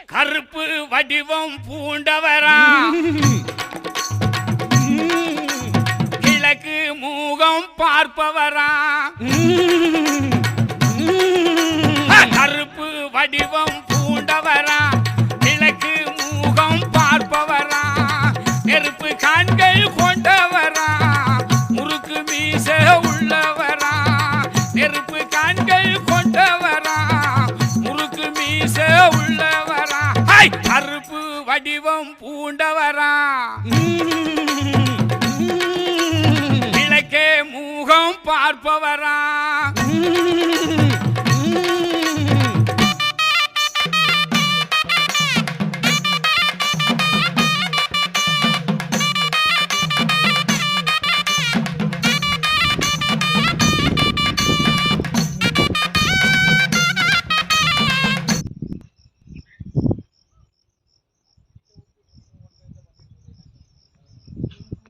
கருப்பு வடிவம் பூண்டவரா கிழக்கு மூகம் பார்ப்பவரா கருப்பு வடிவம் பூண்டவரா கிழக்கு மூகம் பார்ப்பவரா நெருப்பு கண்கள் கொண்டவரா முறுக்கு மீச உள்ளவரா நெருப்பு கண்கள் கொண்டவரா முறுக்கு மீச உள்ளவரா கருப்பு வடிவம் பூண்டவரா கிழக்கே மூகம் பார்ப்பவரா